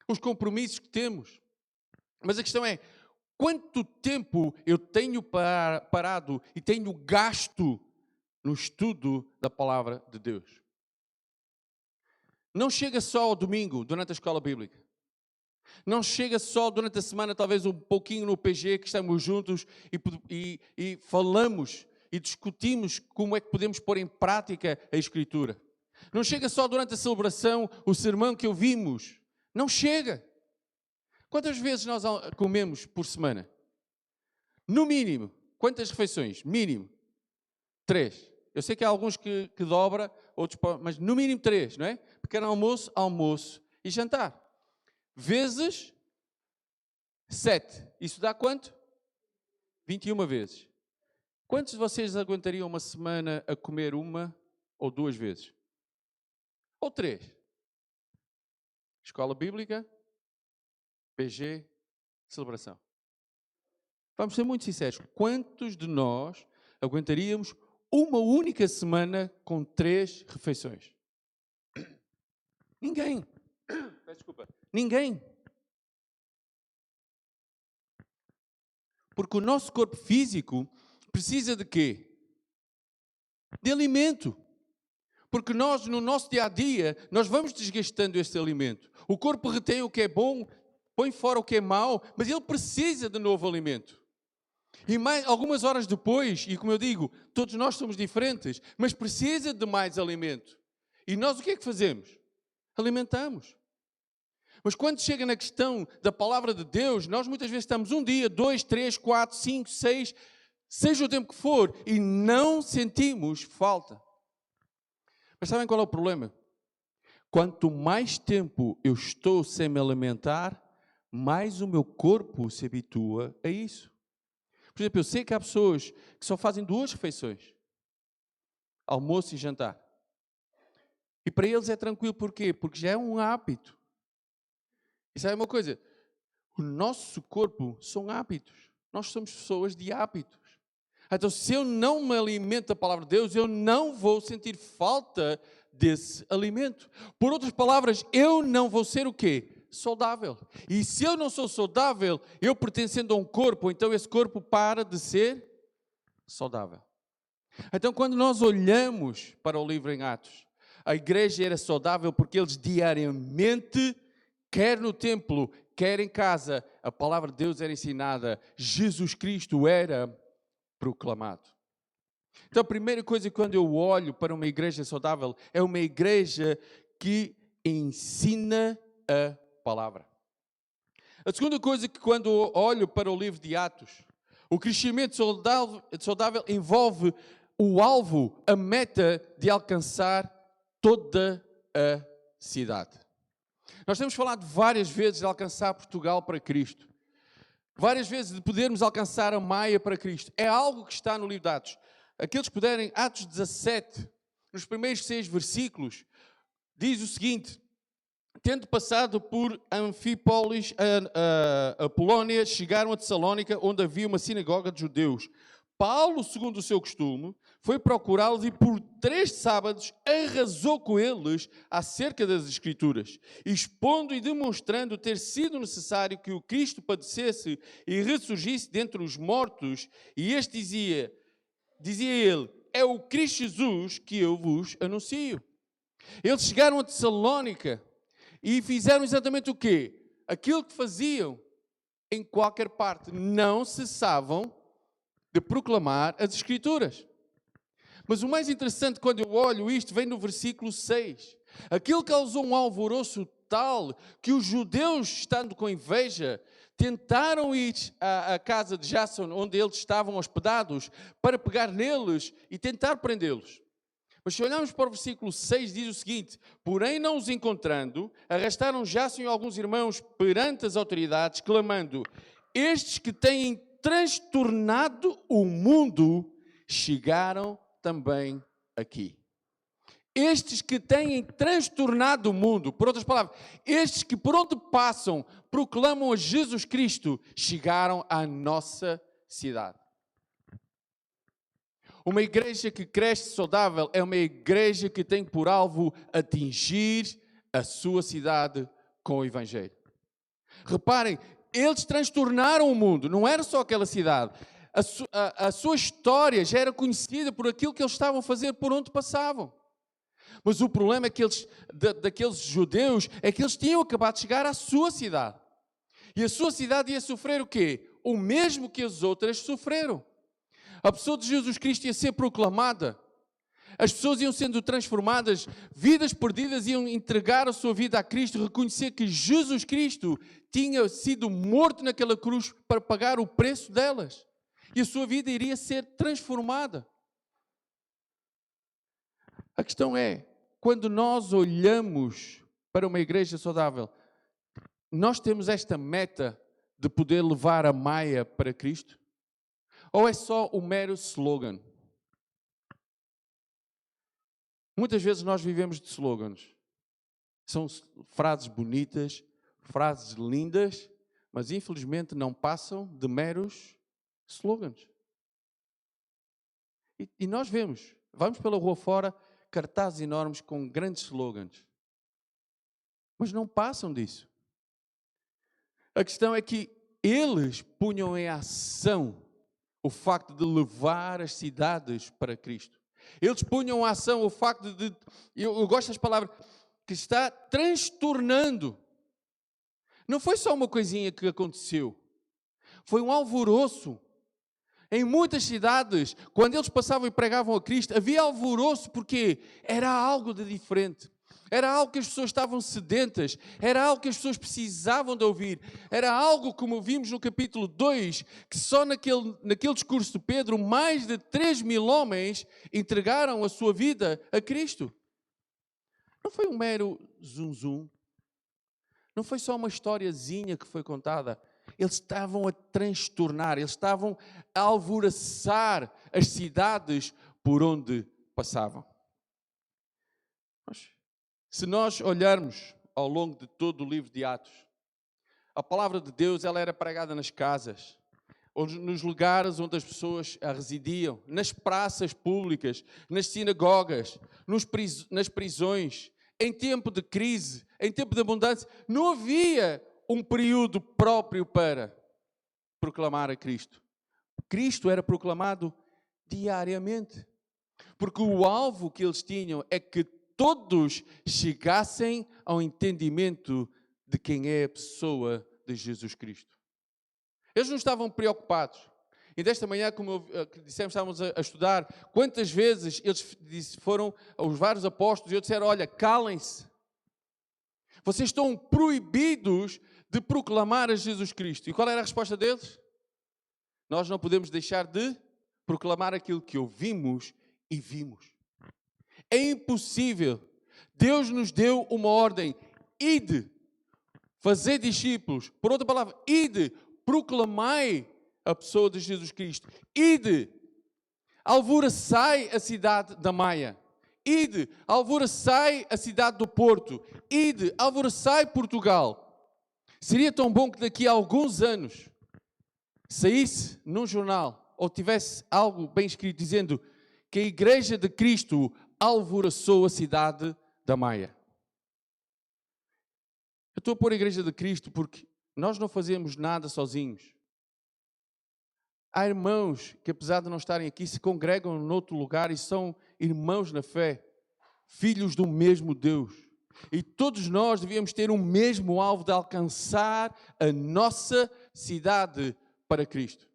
Os compromissos que temos. Mas a questão é, quanto tempo eu tenho parado e tenho gasto no estudo da palavra de Deus? Não chega só ao domingo, durante a escola bíblica. Não chega só durante a semana, talvez um pouquinho no PG, que estamos juntos e falamos e discutimos como é que podemos pôr em prática a Escritura. Não chega só durante a celebração, o sermão que ouvimos. Não chega. Quantas vezes nós comemos por semana? No mínimo. Quantas refeições? Mínimo. 3. Eu sei que há alguns que dobra, outros, mas no mínimo 3, não é? Pequeno almoço, almoço e jantar. Vezes 7. Isso dá quanto? 21 vezes. Quantos de vocês aguentariam uma semana a comer uma ou 2 vezes? Ou 3? Escola bíblica, PG, celebração. Vamos ser muito sinceros. Quantos de nós aguentaríamos uma única semana com 3 refeições? Ninguém. Peço desculpa. Ninguém. Porque o nosso corpo físico precisa de quê? De alimento. Porque nós, no nosso dia-a-dia, nós vamos desgastando este alimento. O corpo retém o que é bom, põe fora o que é mau, mas ele precisa de novo alimento. E algumas horas depois, e como eu digo, todos nós somos diferentes, mas precisa de mais alimento. E nós o que é que fazemos? Alimentamos. Mas quando chega na questão da palavra de Deus, nós muitas vezes estamos 1 dia, 2, 3, 4, 5, 6, seja o tempo que for, e não sentimos falta. Mas sabem qual é o problema? Quanto mais tempo eu estou sem me alimentar, mais o meu corpo se habitua a isso. Por exemplo, eu sei que há pessoas que só fazem 2 refeições. Almoço e jantar. E para eles é tranquilo, porquê? Porque já é um hábito. E sabe uma coisa? O nosso corpo são hábitos. Nós somos pessoas de hábitos. Então, se eu não me alimento da palavra de Deus, eu não vou sentir falta desse alimento. Por outras palavras, eu não vou ser o quê? Saudável. E se eu não sou saudável, eu pertencendo a um corpo, então esse corpo para de ser saudável. Então, quando nós olhamos para o livro em Atos, a igreja era saudável porque eles diariamente, quer no templo, quer em casa, a palavra de Deus era ensinada, Jesus Cristo era proclamado. Então, a primeira coisa quando eu olho para uma igreja saudável é uma igreja que ensina a palavra. A segunda coisa que quando eu olho para o livro de Atos, o crescimento saudável envolve o alvo, a meta de alcançar toda a cidade. Nós temos falado várias vezes de alcançar Portugal para Cristo. Várias vezes de podermos alcançar a Maia para Cristo. É algo que está no livro de Atos. Aqueles que puderem, Atos 17, nos primeiros 6 versículos, diz o seguinte: tendo passado por Anfípolis, a Polónia, chegaram a Tessalónica, onde havia uma sinagoga de judeus. Paulo, segundo o seu costume, foi procurá-los e por 3 sábados arrasou com eles acerca das Escrituras, expondo e demonstrando ter sido necessário que o Cristo padecesse e ressurgisse dentre os mortos. E este dizia ele, é o Cristo Jesus que eu vos anuncio. Eles chegaram a Tessalónica e fizeram exatamente o quê? Aquilo que faziam em qualquer parte. Não cessavam de proclamar as Escrituras. Mas o mais interessante quando eu olho isto vem no versículo 6. Aquilo causou um alvoroço tal que os judeus, estando com inveja, tentaram ir à casa de Jason, onde eles estavam hospedados, para pegar neles e tentar prendê-los. Mas se olharmos para o versículo 6, diz o seguinte: porém não os encontrando, arrastaram Jason e alguns irmãos perante as autoridades, clamando, estes que têm transtornado o mundo, chegaram também aqui. Estes que têm transtornado o mundo, por outras palavras, estes que por onde passam proclamam a Jesus Cristo, chegaram à nossa cidade. Uma igreja que cresce saudável é uma igreja que tem por alvo atingir a sua cidade com o Evangelho. Reparem, eles transtornaram o mundo, não era só aquela cidade. A sua história já era conhecida por aquilo que eles estavam a fazer por onde passavam. Mas o problema daqueles judeus é que eles tinham acabado de chegar à sua cidade. E a sua cidade ia sofrer o quê? O mesmo que as outras sofreram. A pessoa de Jesus Cristo ia ser proclamada. As pessoas iam sendo transformadas, vidas perdidas iam entregar a sua vida a Cristo, reconhecer que Jesus Cristo tinha sido morto naquela cruz para pagar o preço delas. E a sua vida iria ser transformada. A questão é, quando nós olhamos para uma igreja saudável, nós temos esta meta de poder levar a Maia para Cristo? Ou é só um mero slogan? Muitas vezes nós vivemos de slogans. São frases bonitas, frases lindas, mas infelizmente não passam de meros slogans. E nós vamos pela rua fora, cartazes enormes com grandes slogans. mas não passam disso. A questão é que eles punham em ação o facto de levar as cidades para Cristo. Eles punham em ação o facto de, eu gosto das palavras, que está transtornando. Não foi só uma coisinha que aconteceu. Foi um alvoroço. Em muitas cidades, quando eles passavam e pregavam a Cristo, havia alvoroço porque era algo de diferente. Era algo que as pessoas estavam sedentas. Era algo que as pessoas precisavam de ouvir. Era algo, como vimos no capítulo 2, que só naquele discurso de Pedro, mais de 3.000 homens entregaram a sua vida a Cristo. Não foi um mero zum-zum. Não foi só uma historiazinha que foi contada. Eles estavam a transtornar, eles estavam a alvoroçar as cidades por onde passavam. Mas, se nós olharmos ao longo de todo o livro de Atos, a palavra de Deus ela era pregada nas casas, nos lugares onde as pessoas residiam, nas praças públicas, nas sinagogas, nas prisões, em tempo de crise, em tempo de abundância. Não havia um período próprio para proclamar a Cristo. Cristo era proclamado diariamente. Porque o alvo que eles tinham é que todos chegassem ao entendimento de quem é a pessoa de Jesus Cristo. Eles não estavam preocupados. E desta manhã, como dissemos, estávamos a estudar, quantas vezes eles foram aos vários apóstolos e eles disseram, olha, calem-se. Vocês estão proibidos de proclamar a Jesus Cristo. E qual era a resposta deles? Nós não podemos deixar de proclamar aquilo que ouvimos e vimos. É impossível. Deus nos deu uma ordem. Ide, fazer discípulos. Por outra palavra, ide, proclamai a pessoa de Jesus Cristo. Ide, alvoroçai a cidade da Maia. Ide, alvoroçai a cidade do Porto. Ide, alvoroçai Portugal. Seria tão bom que daqui a alguns anos saísse num jornal ou tivesse algo bem escrito dizendo que a Igreja de Cristo alvoroçou a cidade da Maia. Eu estou a pôr a Igreja de Cristo porque nós não fazemos nada sozinhos. Há irmãos que, apesar de não estarem aqui, se congregam noutro lugar e são irmãos na fé, filhos do mesmo Deus. E todos nós devíamos ter o mesmo alvo de alcançar a nossa cidade para Cristo.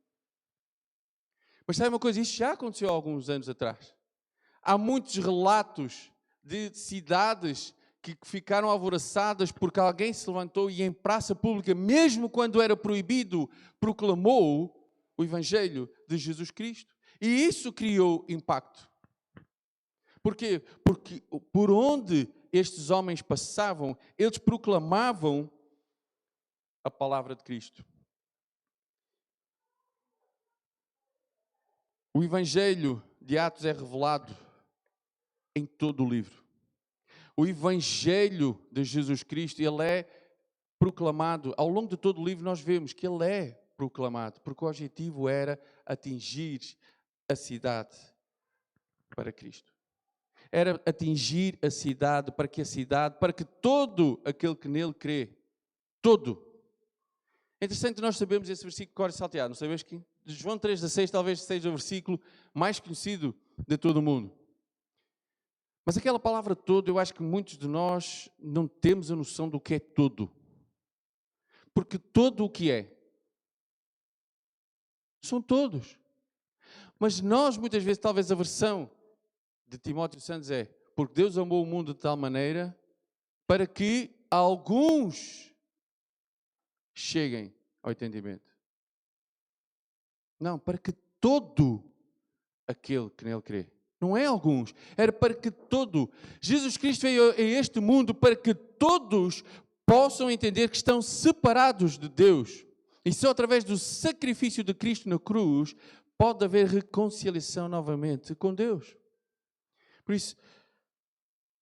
Mas sabe uma coisa? Isto já aconteceu há alguns anos atrás. Há muitos relatos de cidades que ficaram alvoroçadas porque alguém se levantou e em praça pública, mesmo quando era proibido, proclamou o Evangelho de Jesus Cristo. E isso criou impacto. Porquê? Porque por onde estes homens passavam, eles proclamavam a palavra de Cristo. O Evangelho de Atos é revelado em todo o livro. O Evangelho de Jesus Cristo, ele é proclamado. Ao longo de todo o livro nós vemos que ele é proclamado, porque o objetivo era atingir a cidade para Cristo. Era atingir a cidade, para que todo aquele que nele crê, todo. É interessante nós sabemos esse versículo cor e salteado, não sabemos que João 3,16 talvez seja o versículo mais conhecido de todo o mundo. Mas aquela palavra todo, eu acho que muitos de nós não temos a noção do que é todo. Porque todo o que é, são todos. Mas nós, muitas vezes, talvez a versão de Timóteo Santos é, porque Deus amou o mundo de tal maneira para que alguns cheguem ao entendimento. Não, para que todo aquele que nele crê. Não é alguns, era para que todo. Jesus Cristo veio a este mundo para que todos possam entender que estão separados de Deus. E só através do sacrifício de Cristo na cruz pode haver reconciliação novamente com Deus. Por isso,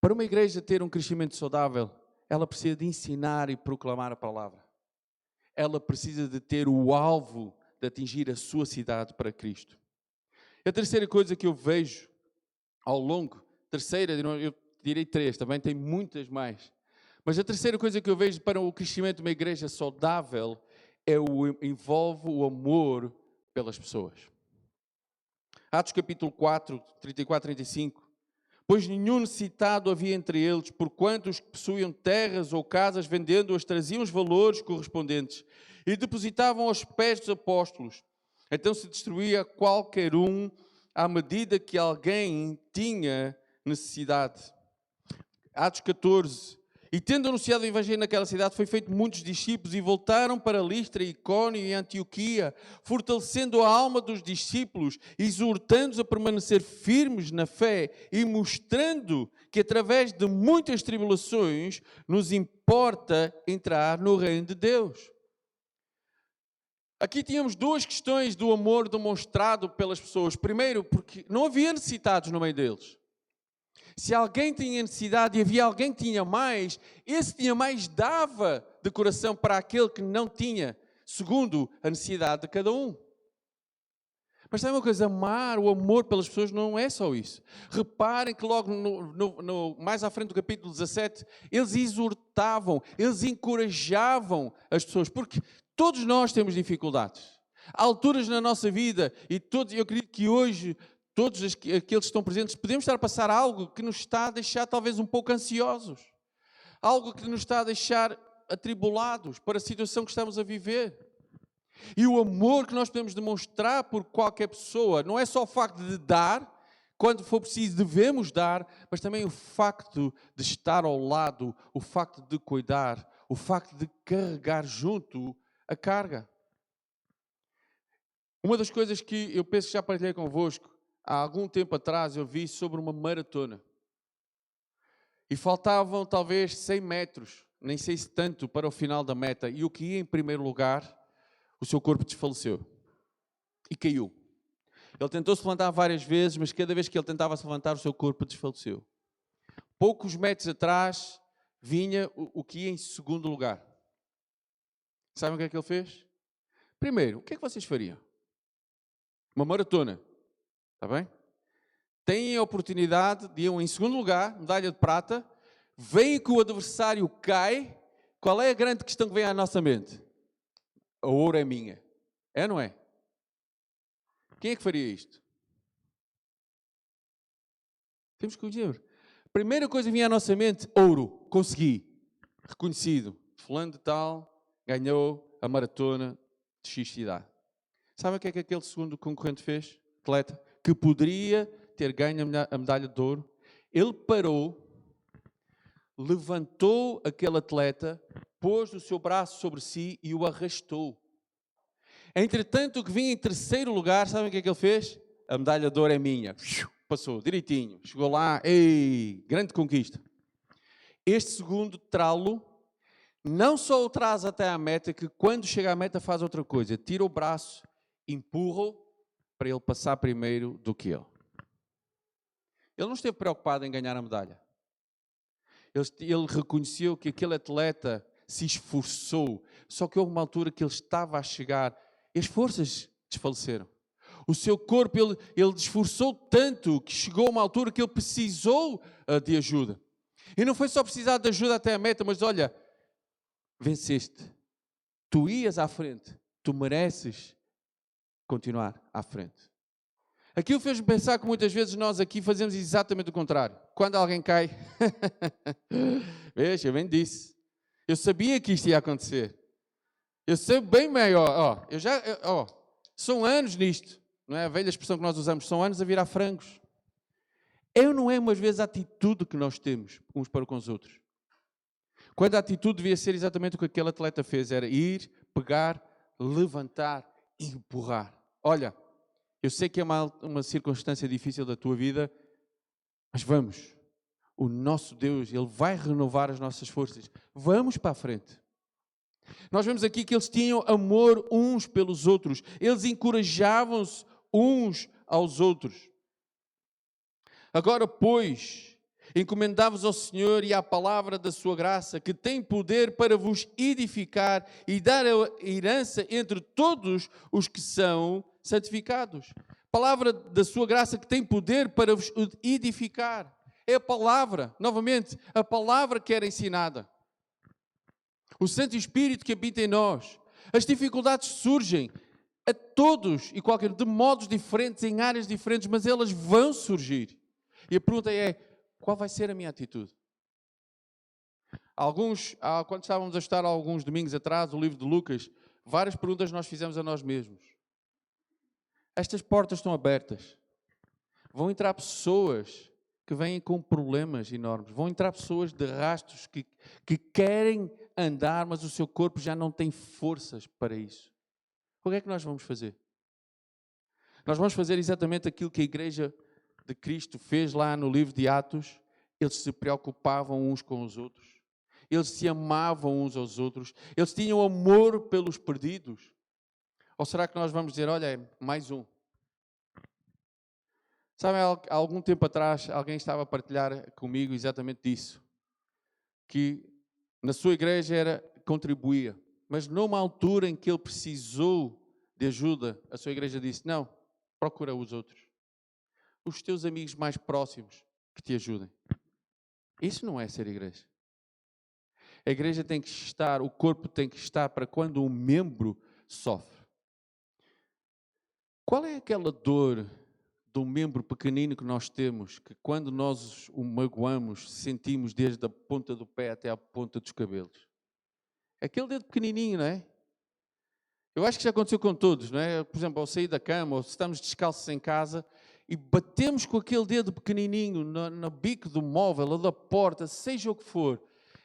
para uma igreja ter um crescimento saudável, ela precisa de ensinar e proclamar a palavra. Ela precisa de ter o alvo de atingir a sua cidade para Cristo. A terceira coisa que eu vejo ao longo, eu direi 3, também tem muitas mais. Mas a terceira coisa que eu vejo para o crescimento de uma igreja saudável envolve o amor pelas pessoas. Atos capítulo 4, 34, 35. Pois nenhum necessitado havia entre eles, porquanto os que possuíam terras ou casas, vendendo-as, traziam os valores correspondentes e depositavam aos pés dos apóstolos. Então se distribuía a qualquer um à medida que alguém tinha necessidade. Atos 14. E tendo anunciado o Evangelho naquela cidade, foi feito muitos discípulos e voltaram para Listra, Icónio e Antioquia, fortalecendo a alma dos discípulos, exortando-os a permanecer firmes na fé e mostrando que através de muitas tribulações nos importa entrar no reino de Deus. Aqui tínhamos duas questões do amor demonstrado pelas pessoas. Primeiro, porque não havia necessitados no meio deles. Se alguém tinha necessidade e havia alguém que tinha mais, esse que tinha mais dava de coração para aquele que não tinha, segundo a necessidade de cada um. Mas sabe uma coisa? Amar, o amor pelas pessoas não é só isso. Reparem que logo mais à frente do capítulo 17, eles exortavam, eles encorajavam as pessoas, porque todos nós temos dificuldades. Há alturas na nossa vida, e eu acredito que hoje todos aqueles que estão presentes, podemos estar a passar algo que nos está a deixar talvez um pouco ansiosos. Algo que nos está a deixar atribulados para a situação que estamos a viver. E o amor que nós podemos demonstrar por qualquer pessoa, não é só o facto de dar, quando for preciso devemos dar, mas também o facto de estar ao lado, o facto de cuidar, o facto de carregar junto a carga. Uma das coisas que eu penso que já partilhei convosco, há algum tempo atrás eu vi sobre uma maratona. E faltavam talvez 100 metros, nem sei se tanto, para o final da meta. E o que ia em primeiro lugar, o seu corpo desfaleceu. E caiu. Ele tentou se levantar várias vezes, mas cada vez que ele tentava se levantar, o seu corpo desfaleceu. Poucos metros atrás, vinha o que ia em segundo lugar. Sabem o que é que ele fez? Primeiro, o que é que vocês fariam? Uma maratona. Está bem? Têm a oportunidade de ir em segundo lugar, medalha de prata, veem que o adversário cai. Qual é a grande questão que vem à nossa mente? A ouro é minha. É ou não é? Quem é que faria isto? Temos que dizer. Primeira coisa que vinha à nossa mente, ouro. Consegui. Reconhecido. Fulano de tal ganhou a maratona de X cidade. Sabe o que é que aquele segundo concorrente fez? Atleta. Que poderia ter ganho a medalha de ouro. Ele parou, levantou aquele atleta, pôs o seu braço sobre si e o arrastou. Entretanto, o que vinha em terceiro lugar, sabem o que é que ele fez? A medalha de ouro é minha. Passou direitinho, chegou lá, ei, grande conquista. Este segundo trá-lo, não só o traz até à meta, que quando chega à meta faz outra coisa, tira o braço, empurra-o, para ele passar primeiro do que ele. Ele não esteve preocupado em ganhar a medalha. Ele reconheceu que aquele atleta se esforçou, só que houve uma altura que ele estava a chegar e as forças desfaleceram. O seu corpo, ele esforçou tanto que chegou a uma altura que ele precisou de ajuda. E não foi só precisar de ajuda até a meta, mas olha, venceste. Tu ias à frente, tu mereces continuar à frente. Aquilo fez-me pensar que muitas vezes nós aqui fazemos exatamente o contrário. Quando alguém cai, veja, eu bem disse. Eu sabia que isto ia acontecer. Eu sei bem melhor. São anos nisto. Não é a velha expressão que nós usamos. São anos a virar frangos. Não é umas vezes a atitude que nós temos uns para com os outros. Quando a atitude devia ser exatamente o que aquele atleta fez. Era ir, pegar, levantar e empurrar. Olha, eu sei que é uma circunstância difícil da tua vida, mas vamos. O nosso Deus, Ele vai renovar as nossas forças. Vamos para a frente. Nós vemos aqui que eles tinham amor uns pelos outros. Eles encorajavam-se uns aos outros. Agora, pois, encomendai-vos ao Senhor e à palavra da sua graça, que tem poder para vos edificar e dar a herança entre todos os que são santificados. Palavra da sua graça que tem poder para vos edificar. É a palavra, novamente, a palavra que era ensinada. O Santo Espírito que habita em nós. As dificuldades surgem a todos e qualquer de modos diferentes, em áreas diferentes, mas elas vão surgir. E a pergunta é, qual vai ser a minha atitude? Quando estávamos a estudar alguns domingos atrás, o livro de Lucas, várias perguntas nós fizemos a nós mesmos. Estas portas estão abertas. Vão entrar pessoas que vêm com problemas enormes. Vão entrar pessoas de rastros que querem andar, mas o seu corpo já não tem forças para isso. O que é que nós vamos fazer? Nós vamos fazer exatamente aquilo que a Igreja de Cristo fez lá no livro de Atos. Eles se preocupavam uns com os outros. Eles se amavam uns aos outros. Eles tinham amor pelos perdidos. Ou será que nós vamos dizer, olha, mais um? Sabe, há algum tempo atrás, alguém estava a partilhar comigo exatamente disso. Que na sua igreja contribuía. Mas numa altura em que ele precisou de ajuda, a sua igreja disse, não, procura os outros. Os teus amigos mais próximos que te ajudem. Isso não é ser igreja. A igreja tem que estar, o corpo tem que estar para quando um membro sofre. Qual é aquela dor de um membro pequenino que nós temos, que quando nós o magoamos, sentimos desde a ponta do pé até a ponta dos cabelos? Aquele dedo pequenininho, não é? Eu acho que já aconteceu com todos, não é? Por exemplo, ao sair da cama, ou se estamos descalços em casa, e batemos com aquele dedo pequenininho no bico do móvel ou da porta, seja o que for.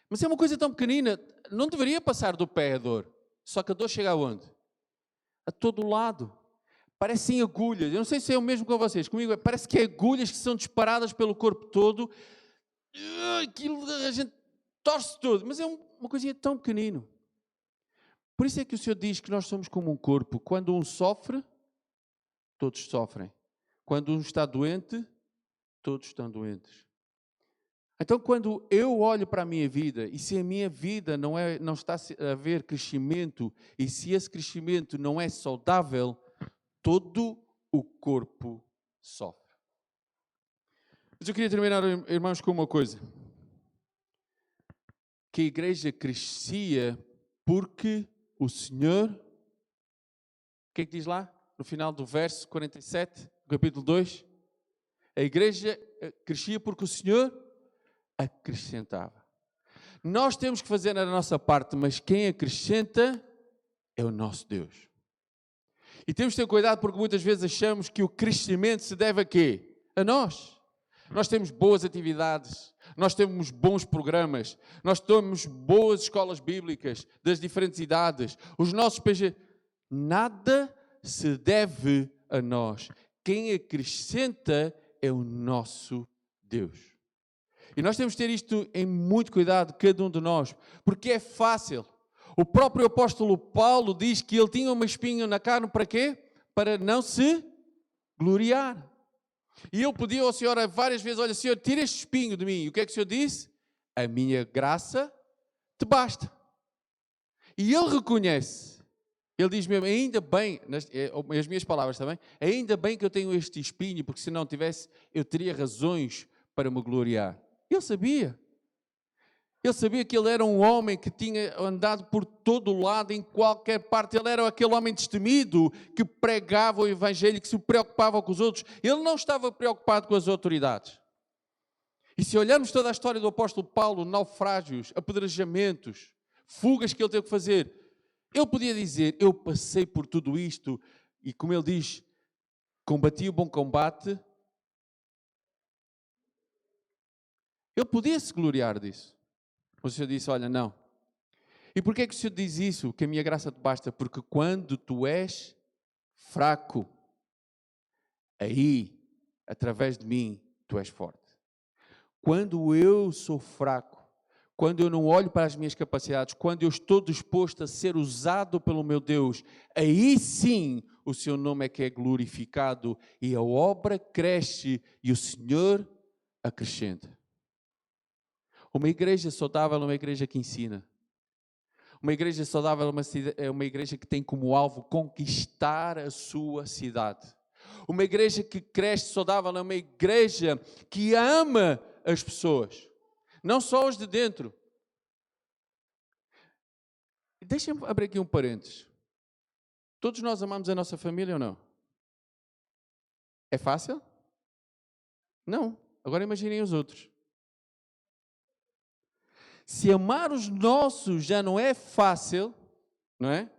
Mas é uma coisa tão pequenina, não deveria passar do pé a dor. Só que a dor chega aonde? A todo lado. Parecem agulhas. Eu não sei se é o mesmo com vocês. Comigo parece que é agulhas que são disparadas pelo corpo todo. Aquilo a gente torce todo. Mas é uma coisinha tão pequenino. Por isso é que o Senhor diz que nós somos como um corpo. Quando um sofre, todos sofrem. Quando um está doente, todos estão doentes. Então, quando eu olho para a minha vida, e se a minha vida não está a haver crescimento, e se esse crescimento não é saudável, todo o corpo sofre. Mas eu queria terminar, irmãos, com uma coisa. Que a igreja crescia porque o Senhor... O que é que diz lá? No final do verso 47, do capítulo 2. A igreja crescia porque o Senhor acrescentava. Nós temos que fazer a nossa parte, mas quem acrescenta é o nosso Deus. E temos que ter cuidado porque muitas vezes achamos que o crescimento se deve a quê? A nós. Nós temos boas atividades, nós temos bons programas, nós temos boas escolas bíblicas das diferentes idades, os nossos PG. Nada se deve a nós. Quem acrescenta é o nosso Deus. E nós temos que ter isto em muito cuidado, cada um de nós, porque é fácil. O próprio apóstolo Paulo diz que ele tinha uma espinha na carne para quê? Para não se gloriar. E ele pediu ao Senhor várias vezes, olha Senhor, tira este espinho de mim. E o que é que o Senhor disse? A minha graça te basta. E ele reconhece. Ele diz mesmo, ainda bem, as minhas palavras também, ainda bem que eu tenho este espinho, porque se não tivesse, eu teria razões para me gloriar. Ele sabia. Ele sabia que ele era um homem que tinha andado por todo o lado, em qualquer parte. Ele era aquele homem destemido que pregava o Evangelho, que se preocupava com os outros. Ele não estava preocupado com as autoridades. E se olharmos toda a história do apóstolo Paulo, naufrágios, apedrejamentos, fugas que ele teve que fazer, ele podia dizer, eu passei por tudo isto, e como ele diz, combati o bom combate. Ele podia se gloriar disso. O Senhor disse, olha, não. E porquê é que o Senhor diz isso? Que a minha graça te basta? Porque quando tu és fraco, aí, através de mim, tu és forte. Quando eu sou fraco, quando eu não olho para as minhas capacidades, quando eu estou disposto a ser usado pelo meu Deus, aí sim o seu nome é que é glorificado e a obra cresce e o Senhor acrescenta. Uma igreja saudável é uma igreja que ensina. Uma igreja saudável é uma igreja que tem como alvo conquistar a sua cidade. Uma igreja que cresce saudável é uma igreja que ama as pessoas. Não só os de dentro. Deixem-me abrir aqui um parênteses. Todos nós amamos a nossa família ou não? É fácil? Não. Agora imaginem os outros. Se amar os nossos já não é fácil, não é?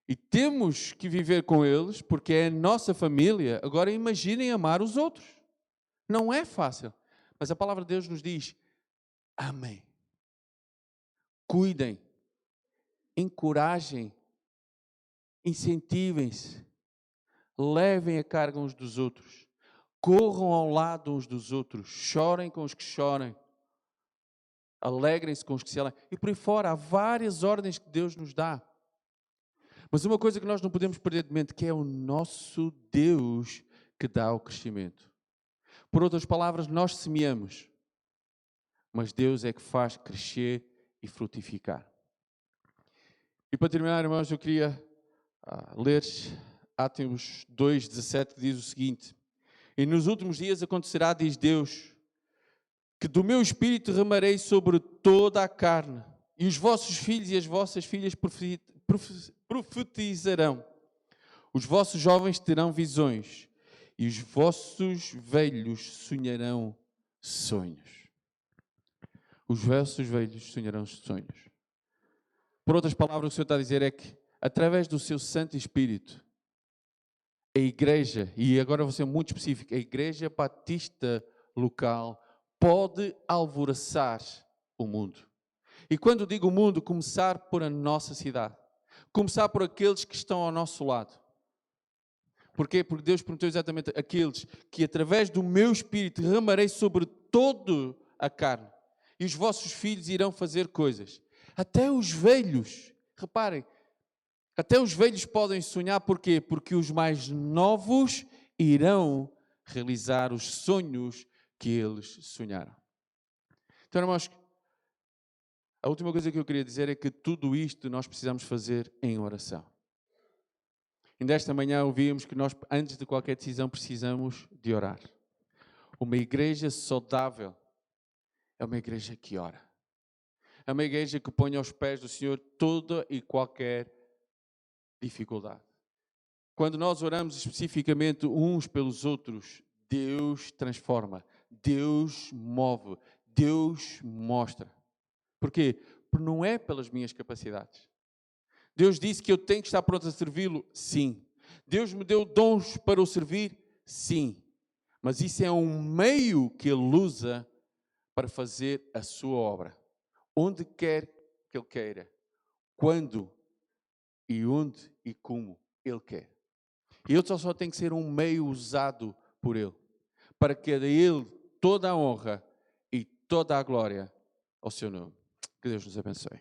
E temos que viver com eles, porque é a nossa família, agora imaginem amar os outros. Não é fácil. Mas a palavra de Deus nos diz, amem, cuidem, encorajem, incentivem-se, levem a carga uns dos outros, corram ao lado uns dos outros, chorem com os que chorem, alegrem-se com os que se alegram. E por aí fora, há várias ordens que Deus nos dá. Mas uma coisa que nós não podemos perder de mente, que é o nosso Deus que dá o crescimento. Por outras palavras, nós semeamos, mas Deus é que faz crescer e frutificar. E para terminar, irmãos, eu queria ler Atos 2:17, que diz o seguinte: e nos últimos dias acontecerá, diz Deus, que do meu espírito derramarei sobre toda a carne, e os vossos filhos e as vossas filhas profetizarão, os vossos jovens terão visões, e os vossos velhos sonharão sonhos. Os vossos velhos sonharão sonhos. Por outras palavras, o que o Senhor está a dizer é que, através do seu Santo Espírito, a igreja, e agora vou ser muito específico, a Igreja Batista local pode alvoroçar o mundo. E quando digo o mundo, começar por a nossa cidade. Começar por aqueles que estão ao nosso lado. Porquê? Porque Deus prometeu exatamente aqueles que através do meu Espírito derramarei sobre toda a carne. E os vossos filhos irão fazer coisas. Até os velhos, reparem, até os velhos podem sonhar. Porquê? Porque os mais novos irão realizar os sonhos que eles sonharam. Então, irmãos, a última coisa que eu queria dizer é que tudo isto nós precisamos fazer em oração. E nesta manhã ouvimos que nós, antes de qualquer decisão, precisamos de orar. Uma igreja saudável é uma igreja que ora. É uma igreja que põe aos pés do Senhor toda e qualquer dificuldade. Quando nós oramos especificamente uns pelos outros, Deus transforma, Deus move, Deus mostra. Porquê? Porque não é pelas minhas capacidades. Deus disse que eu tenho que estar pronto a servi-lo? Sim. Deus me deu dons para o servir? Sim. Mas isso é um meio que Ele usa para fazer a sua obra. Onde quer que Ele queira. Quando e onde e como Ele quer. E eu só tenho que ser um meio usado por Ele. Para que a Ele toda a honra e toda a glória ao seu nome. Que Deus nos abençoe.